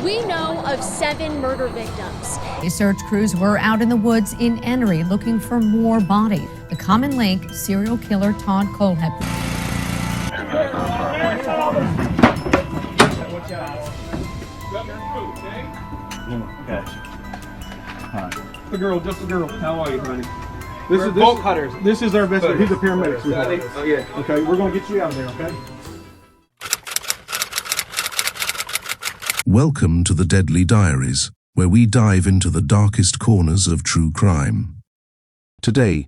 We know of 7 murder victims. Search crews were out in the woods in Emery looking for more bodies. The common link, serial killer Todd Kohlhepp. The girl, just a girl. How are you, honey? We're bolt cutters. This is our best. He's a paramedic. Oh yeah. Okay, we're gonna get you out of there. Okay. Welcome to the Deadly Diaries, where we dive into the darkest corners of true crime. Today,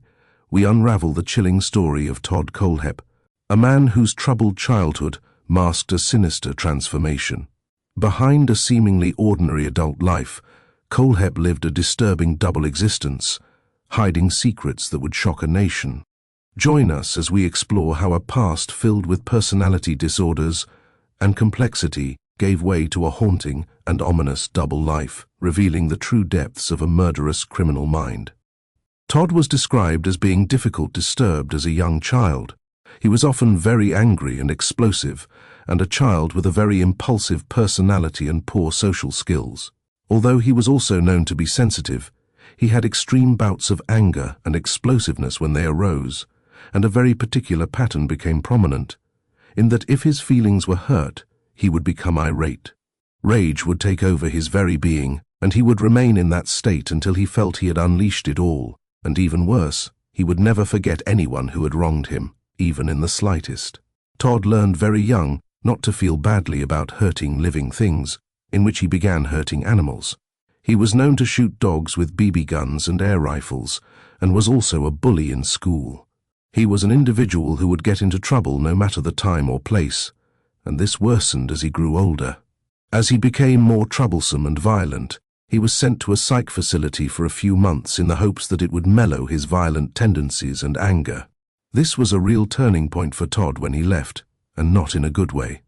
we unravel the chilling story of Todd Kohlhepp, a man whose troubled childhood masked a sinister transformation. Behind a seemingly ordinary adult life, Kohlhepp lived a disturbing double existence, hiding secrets that would shock a nation. Join us as we explore how a past filled with personality disorders and complexity gave way to a haunting and ominous double life, revealing the true depths of a murderous criminal mind. Todd was described as being difficult disturbed as a young child. He was often very angry and explosive, and a child with a very impulsive personality and poor social skills. Although he was also known to be sensitive, he had extreme bouts of anger and explosiveness when they arose, and a very particular pattern became prominent, in that if his feelings were hurt, he would become irate. Rage would take over his very being, and he would remain in that state until he felt he had unleashed it all, and even worse, he would never forget anyone who had wronged him, even in the slightest. Todd learned very young not to feel badly about hurting living things, in which he began hurting animals. He was known to shoot dogs with BB guns and air rifles, and was also a bully in school. He was an individual who would get into trouble no matter the time or place, and this worsened as he grew older. As he became more troublesome and violent, he was sent to a psych facility for a few months in the hopes that it would mellow his violent tendencies and anger. This was a real turning point for Todd when he left, and not in a good way.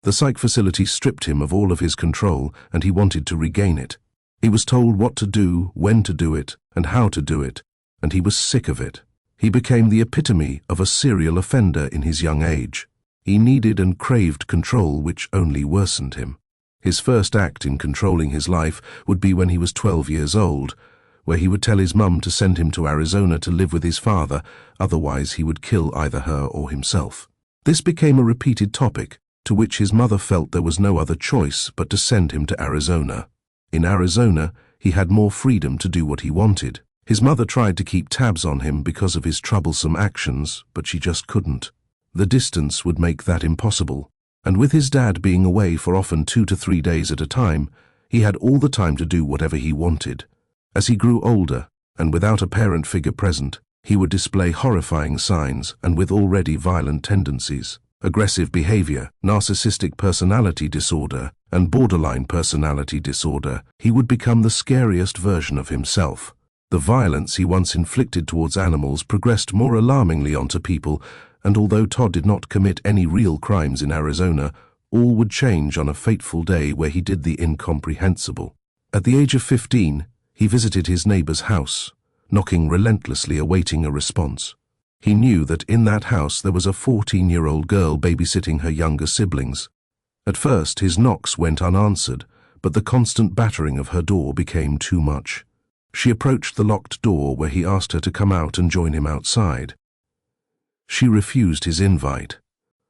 The psych facility stripped him of all of his control, and he wanted to regain it. He was told what to do, when to do it, and how to do it, and he was sick of it. He became the epitome of a serial offender in his young age. He needed and craved control, which only worsened him. His first act in controlling his life would be when he was 12 years old, where he would tell his mum to send him to Arizona to live with his father, otherwise he would kill either her or himself. This became a repeated topic, to which his mother felt there was no other choice but to send him to Arizona. In Arizona, he had more freedom to do what he wanted. His mother tried to keep tabs on him because of his troublesome actions, but she just couldn't. The distance would make that impossible, and with his dad being away for often 2 to 3 days at a time, he had all the time to do whatever he wanted. As he grew older, and without a parent figure present, he would display horrifying signs and with already violent tendencies. Aggressive behavior, narcissistic personality disorder, and borderline personality disorder, he would become the scariest version of himself. The violence he once inflicted towards animals progressed more alarmingly onto people, and although Todd did not commit any real crimes in Arizona, all would change on a fateful day where he did the incomprehensible. At the age of 15, he visited his neighbor's house, knocking relentlessly, awaiting a response. He knew that in that house there was a 14-year-old girl babysitting her younger siblings. At first, his knocks went unanswered, but the constant battering of her door became too much. She approached the locked door where he asked her to come out and join him outside. She refused his invite,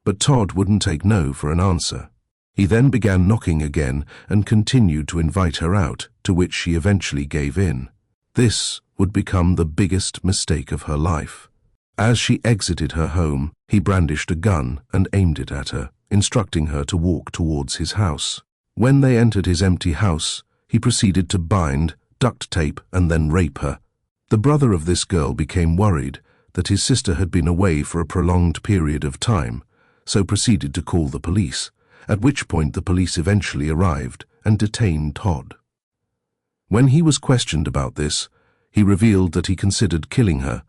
but Todd wouldn't take no for an answer. He then began knocking again and continued to invite her out, to which she eventually gave in. This would become the biggest mistake of her life. As she exited her home, he brandished a gun and aimed it at her, instructing her to walk towards his house. When they entered his empty house, he proceeded to bind, duct tape, and then rape her. The brother of this girl became worried that his sister had been away for a prolonged period of time, so proceeded to call the police, at which point the police eventually arrived and detained Todd. When he was questioned about this, he revealed that he considered killing her,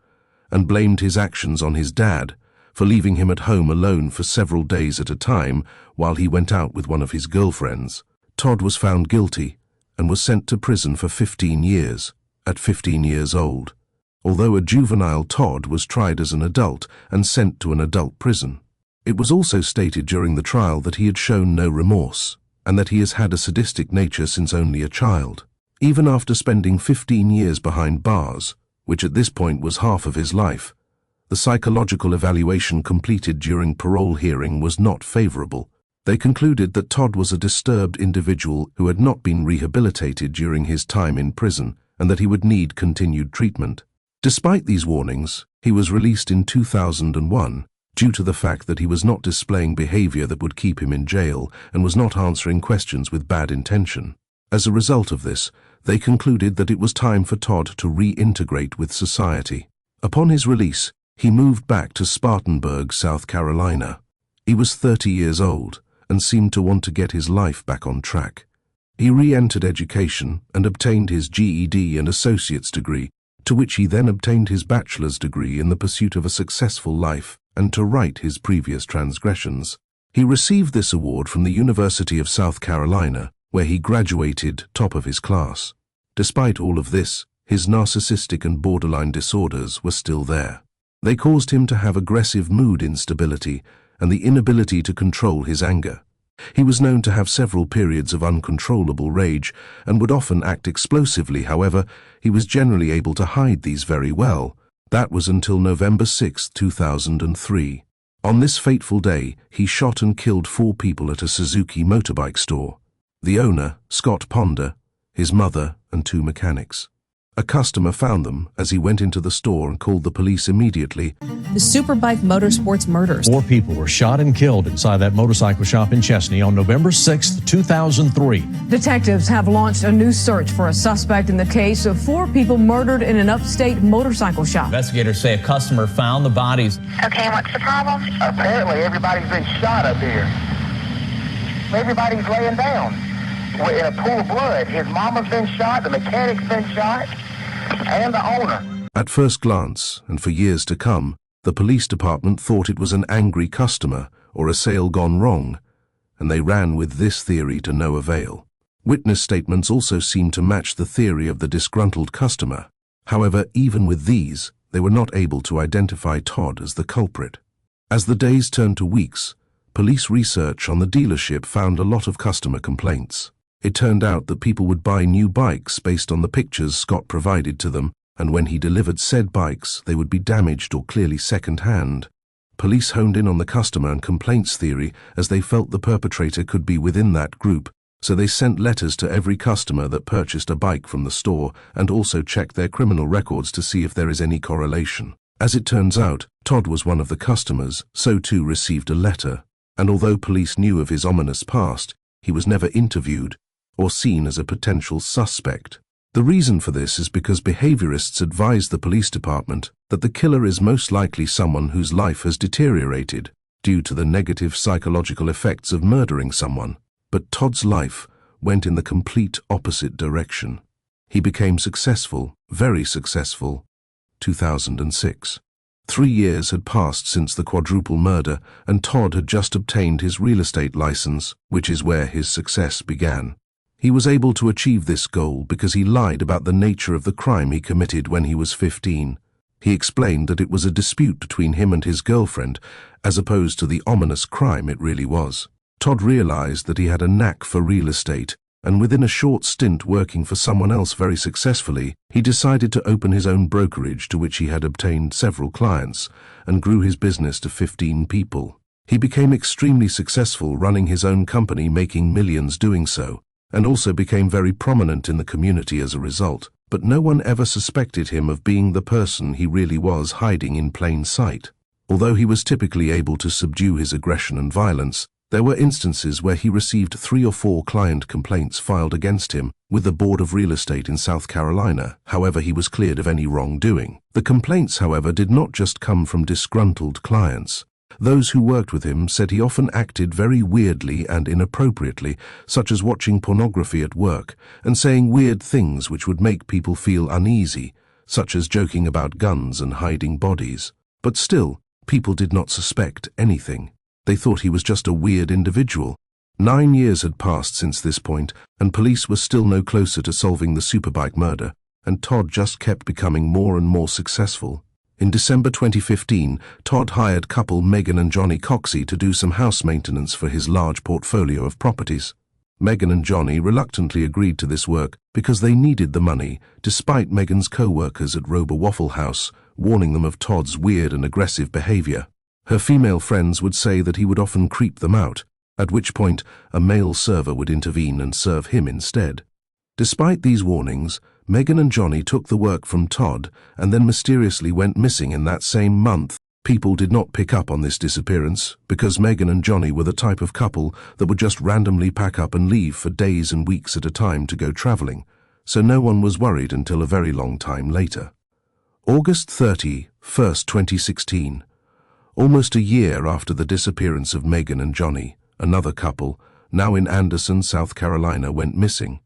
and blamed his actions on his dad for leaving him at home alone for several days at a time while he went out with one of his girlfriends. Todd was found guilty and was sent to prison for 15 years, at 15 years old. Although a juvenile, Todd was tried as an adult and sent to an adult prison. It was also stated during the trial that he had shown no remorse. and that he has had a sadistic nature since only a child. Even after spending 15 years behind bars, which at this point was half of his life, the psychological evaluation completed during parole hearing was not favorable. They concluded that Todd was a disturbed individual who had not been rehabilitated during his time in prison and that he would need continued treatment. Despite these warnings, he was released in 2001 due to the fact that he was not displaying behavior that would keep him in jail and was not answering questions with bad intention. As a result of this, they concluded that it was time for Todd to reintegrate with society. Upon his release, he moved back to Spartanburg, South Carolina. He was 30 years old and seemed to want to get his life back on track. He re-entered education and obtained his GED and associate's degree, to which he then obtained his bachelor's degree in the pursuit of a successful life and to right his previous transgressions. He received this award from the University of South Carolina, where he graduated top of his class. Despite all of this, his narcissistic and borderline disorders were still there. They caused him to have aggressive mood instability and the inability to control his anger. He was known to have several periods of uncontrollable rage and would often act explosively. However, he was generally able to hide these very well. That was until November 6, 2003. On this fateful day, he shot and killed 4 people at a Suzuki motorbike store. The owner, Scott Ponder, his mother, and 2 mechanics. A customer found them as he went into the store and called the police immediately. The Superbike Motorsports murders. 4 people were shot and killed inside that motorcycle shop in Chesney on November 6, 2003. Detectives have launched a new search for a suspect in the case of 4 people murdered in an upstate motorcycle shop. Investigators say a customer found the bodies. Okay, what's the problem? Apparently everybody's been shot up here. Everybody's laying down in a pool of blood. His mama's been shot, the mechanic's been shot, and the owner. At first glance, and for years to come, the police department thought it was an angry customer or a sale gone wrong, and they ran with this theory to no avail. Witness statements also seemed to match the theory of the disgruntled customer. However, even with these, they were not able to identify Todd as the culprit. As the days turned to weeks, police research on the dealership found a lot of customer complaints. It turned out that people would buy new bikes based on the pictures Scott provided to them, and when he delivered said bikes, they would be damaged or clearly second-hand. Police honed in on the customer and complaints theory as they felt the perpetrator could be within that group, so they sent letters to every customer that purchased a bike from the store and also checked their criminal records to see if there is any correlation. As it turns out, Todd was one of the customers, so too received a letter, and although police knew of his ominous past, he was never interviewed or seen as a potential suspect. The reason for this is because behaviorists advised the police department that the killer is most likely someone whose life has deteriorated due to the negative psychological effects of murdering someone. But Todd's life went in the complete opposite direction. He became successful, very successful, 2006. 3 years had passed since the quadruple murder, and Todd had just obtained his real estate license, which is where his success began. He was able to achieve this goal because he lied about the nature of the crime he committed when he was 15. He explained that it was a dispute between him and his girlfriend, as opposed to the ominous crime it really was. Todd realized that he had a knack for real estate, and within a short stint working for someone else very successfully, he decided to open his own brokerage to which he had obtained several clients, and grew his business to 15 people. He became extremely successful running his own company, making millions doing so, and also became very prominent in the community as a result, but no one ever suspected him of being the person he really was, hiding in plain sight. Although he was typically able to subdue his aggression and violence, there were instances where he received 3 or 4 client complaints filed against him with the Board of Real Estate in South Carolina. However, he was cleared of any wrongdoing. The complaints, however, did not just come from disgruntled clients. Those who worked with him said he often acted very weirdly and inappropriately, such as watching pornography at work and saying weird things which would make people feel uneasy, such as joking about guns and hiding bodies. But still, people did not suspect anything. They thought he was just a weird individual. 9 years had passed since this point, and police were still no closer to solving the Superbike murder, and Todd just kept becoming more and more successful. In December 2015, Todd hired couple Megan and Johnny Coxey to do some house maintenance for his large portfolio of properties. Megan and Johnny reluctantly agreed to this work because they needed the money, despite Megan's co-workers at Rober Waffle House warning them of Todd's weird and aggressive behavior. Her female friends would say that he would often creep them out, at which point a male server would intervene and serve him instead. Despite these warnings, Megan and Johnny took the work from Todd and then mysteriously went missing in that same month. People did not pick up on this disappearance because Megan and Johnny were the type of couple that would just randomly pack up and leave for days and weeks at a time to go traveling, so no one was worried until a very long time later. August 31st, 2016. Almost a year after the disappearance of Megan and Johnny, another couple, now in Anderson, South Carolina, went missing.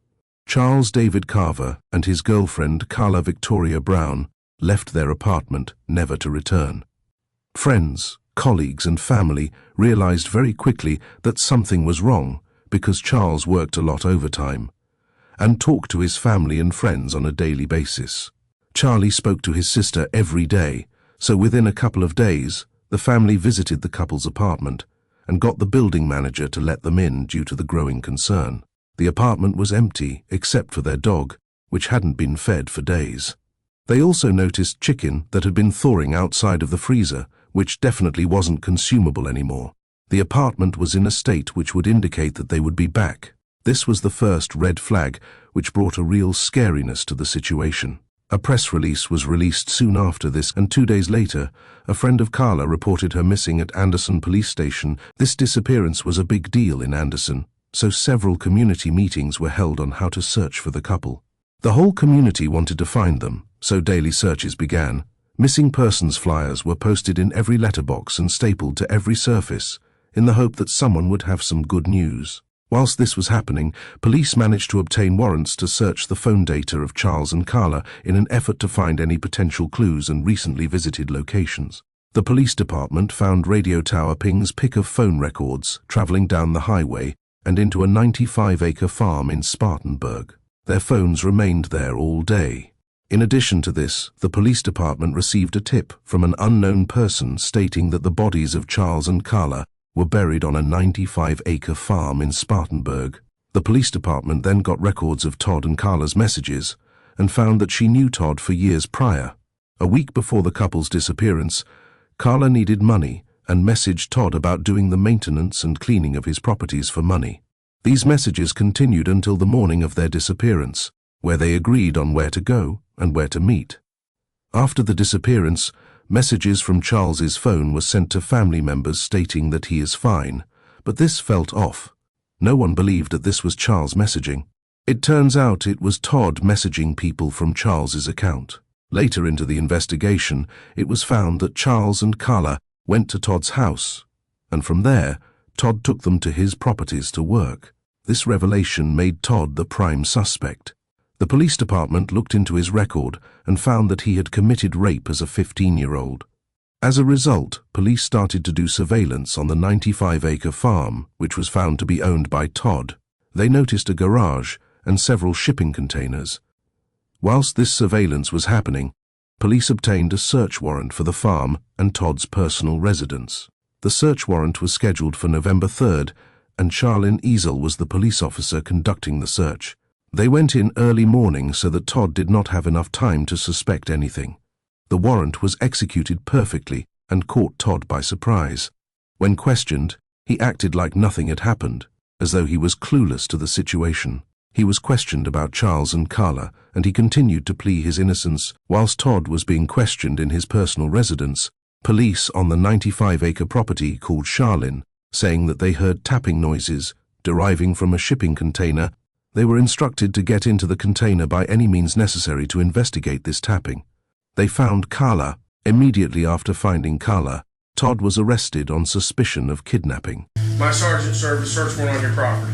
Charles David Carver and his girlfriend Carla Victoria Brown left their apartment, never to return. Friends, colleagues and family realized very quickly that something was wrong because Charles worked a lot overtime and talked to his family and friends on a daily basis. Charlie spoke to his sister every day, so within a couple of days, the family visited the couple's apartment and got the building manager to let them in due to the growing concern. The apartment was empty except for their dog, which hadn't been fed for days. They also noticed chicken that had been thawing outside of the freezer, which definitely wasn't consumable anymore. The apartment was in a state which would indicate that they would be back. This was the first red flag, which brought a real scariness to the situation. A press release was released soon after this, and 2 days later, a friend of Carla reported her missing at Anderson Police Station. This disappearance was a big deal in Anderson, so several community meetings were held on how to search for the couple. The whole community wanted to find them, so daily searches began. Missing persons flyers were posted in every letterbox and stapled to every surface, in the hope that someone would have some good news. Whilst this was happening, police managed to obtain warrants to search the phone data of Charles and Carla in an effort to find any potential clues and recently visited locations. The police department found radio tower pings pick of phone records traveling down the highway and into a 95-acre farm in Spartanburg. Their phones remained there all day. In addition to this, the police department received a tip from an unknown person stating that the bodies of Charles and Carla were buried on a 95-acre farm in Spartanburg. The police department then got records of Todd and Carla's messages and found that she knew Todd for years prior. A week before the couple's disappearance, Carla needed money and messaged Todd about doing the maintenance and cleaning of his properties for money. These messages continued until the morning of their disappearance, where they agreed on where to go and where to meet. After the disappearance, messages from Charles's phone were sent to family members stating that he is fine, but this felt off. No one believed that this was Charles messaging. It turns out it was Todd messaging people from Charles's account. Later into the investigation, it was found that Charles and Carla went to Todd's house, and from there, Todd took them to his properties to work. This revelation made Todd the prime suspect. The police department looked into his record and found that he had committed rape as a 15-year-old. As a result, police started to do surveillance on the 95-acre farm, which was found to be owned by Todd. They noticed a garage and several shipping containers. Whilst this surveillance was happening, police obtained a search warrant for the farm and Todd's personal residence. The search warrant was scheduled for November 3rd, and Charlene Easel was the police officer conducting the search. They went in early morning so that Todd did not have enough time to suspect anything. The warrant was executed perfectly and caught Todd by surprise. When questioned, he acted like nothing had happened, as though he was clueless to the situation. He was questioned about Charles and Carla, and he continued to plead his innocence. Whilst Todd was being questioned in his personal residence, police on the 95-acre property called Charlene, saying that they heard tapping noises deriving from a shipping container. They were instructed to get into the container by any means necessary to investigate this tapping. They found Carla. Immediately after finding Carla, Todd was arrested on suspicion of kidnapping. My sergeant served a search warrant on your property.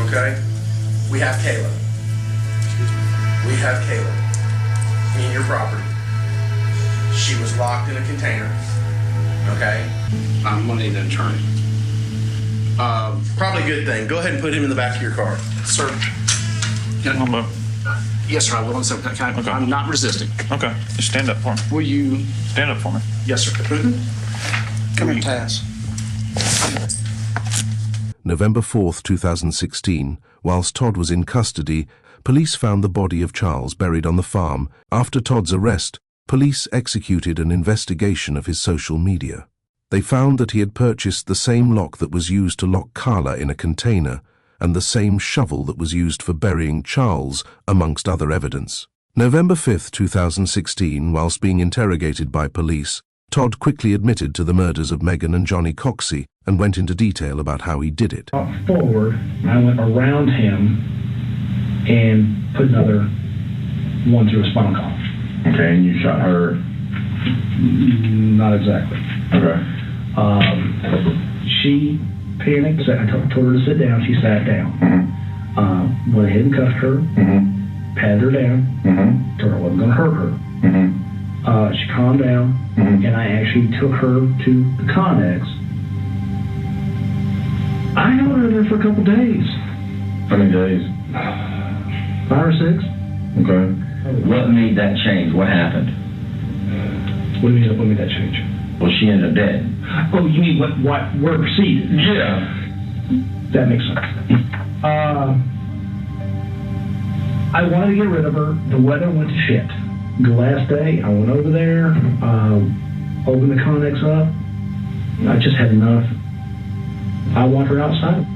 Okay? We have Kayla. We have Kayla in your property. She was locked in a container. Okay? I'm gonna need an attorney. Probably a good thing. Go ahead and put him in the back of your car. Sir. Yes, sir, I will. Okay. I'm not resisting. Okay. Just stand up for me. Will you? Stand up for me. Yes, sir. Come here, Taz. November 4, 2016, whilst Todd was in custody, police found the body of Charles buried on the farm. After Todd's arrest, police executed an investigation of his social media. They found that he had purchased the same lock that was used to lock Carla in a container and the same shovel that was used for burying Charles, amongst other evidence. November 5, 2016, whilst being interrogated by police, Todd quickly admitted to the murders of Megan and Johnny Coxey and went into detail about how he did it. Forward, I went around him and put another one through a spinal column. Okay, and you shot her? Not exactly. Okay. She panicked. I told her to sit down. She sat down. Went ahead and cuffed her. Patted her down. Told her I wasn't going to hurt her. She calmed down, and I actually took her to the Connex. I held her there for a couple days. How many days? 5 or 6. Okay. What made that change? What happened? What do you mean, what made that change? Well, she ended up dead. Oh, you mean where proceeded? Yeah. That makes sense. I wanted to get rid of her. The weather went to shit. The last day, I went over there, opened the Connex up. I just had enough. I want her outside.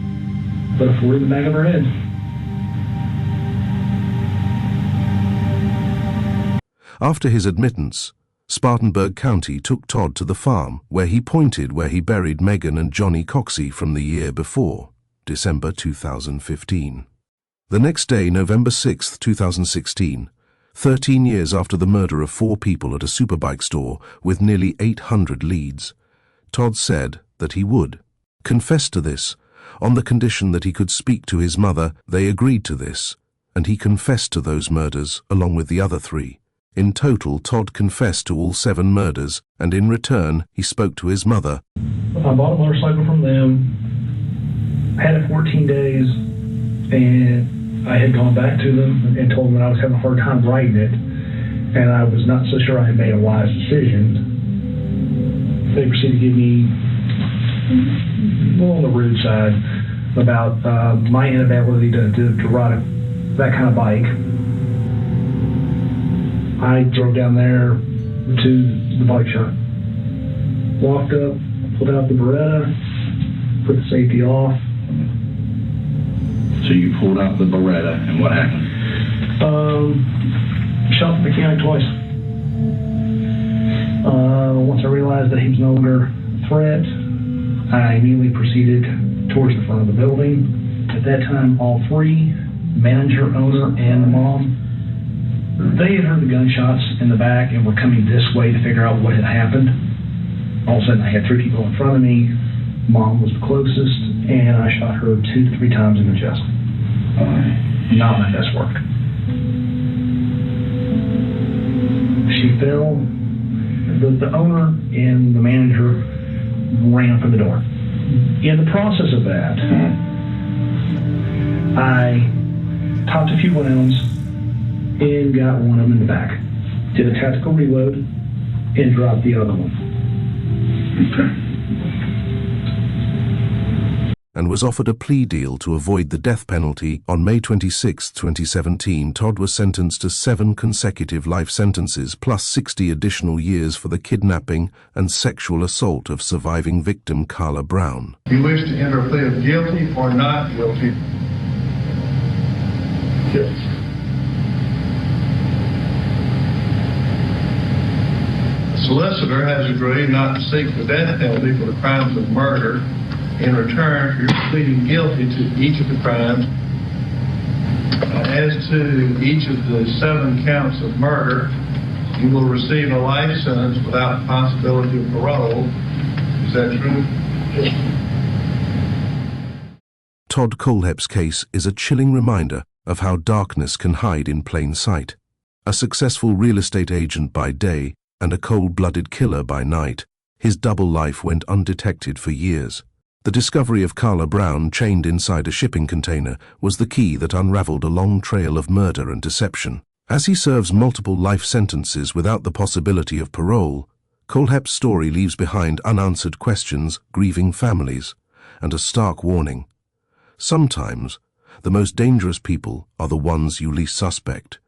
Put a 40 in the back of her head. After his admittance, Spartanburg County took Todd to the farm, where he pointed where he buried Megan and Johnny Coxey from the year before, December 2015. The next day, November 6, 2016, 13 years after the murder of 4 people at a superbike store with nearly 800 leads, Todd said that he would confess to this on the condition that he could speak to his mother. They agreed to this, and he confessed to those murders along with the other 3. In total, Todd confessed to all 7 murders, and in return, he spoke to his mother. I bought a motorcycle from them, had it 14 days, and I had gone back to them and told them that I was having a hard time riding it, and I was not so sure I had made a wise decision. They proceeded to give me a little on the rude side about my inability to ride that kind of bike. I drove down there to the bike shop, walked up, pulled out the Beretta, put the safety off. So you pulled out the Beretta, and what happened? Shot the mechanic twice. Once I realized that he was no longer a threat, I immediately proceeded towards the front of the building. At that time, all 3, manager, owner, and the mom, they had heard the gunshots in the back and were coming this way to figure out what had happened. All of a sudden, I had 3 people in front of me. Mom was the closest, and I shot her 2 to 3 times in the chest. Not my best work. She fell. The owner and the manager ran for the door. In the process of that, I popped a few rounds and got one of them in the back. Did a tactical reload and dropped the other one. Okay. And was offered a plea deal to avoid the death penalty. On May 26, 2017, Todd was sentenced to 7 consecutive life sentences plus 60 additional years for the kidnapping and sexual assault of surviving victim Carla Brown. You wish to enter a plea of guilty or not guilty? Guilty. The solicitor has agreed not to seek the death penalty for the crimes of murder. In return, you're pleading guilty to each of the crimes. As to each of the 7 counts of murder, you will receive a life sentence without possibility of parole. Is that true? Yes. Todd Kohlhepp's case is a chilling reminder of how darkness can hide in plain sight. A successful real estate agent by day and a cold-blooded killer by night, his double life went undetected for years. The discovery of Carla Brown chained inside a shipping container was the key that unraveled a long trail of murder and deception. As he serves multiple life sentences without the possibility of parole, Kohlhepp's story leaves behind unanswered questions, grieving families, and a stark warning Sometimes, the most dangerous people are the ones you least suspect.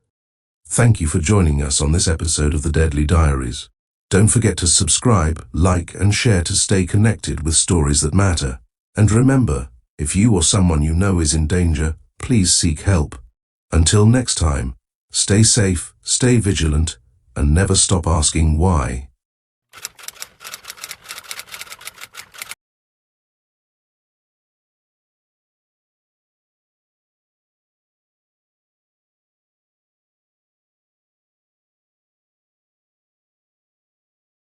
Thank you for joining us on this episode of The Deadly Diaries. Don't forget to subscribe, like, and share to stay connected with stories that matter. And remember, if you or someone you know is in danger, please seek help. Until next time, stay safe, stay vigilant, and never stop asking why.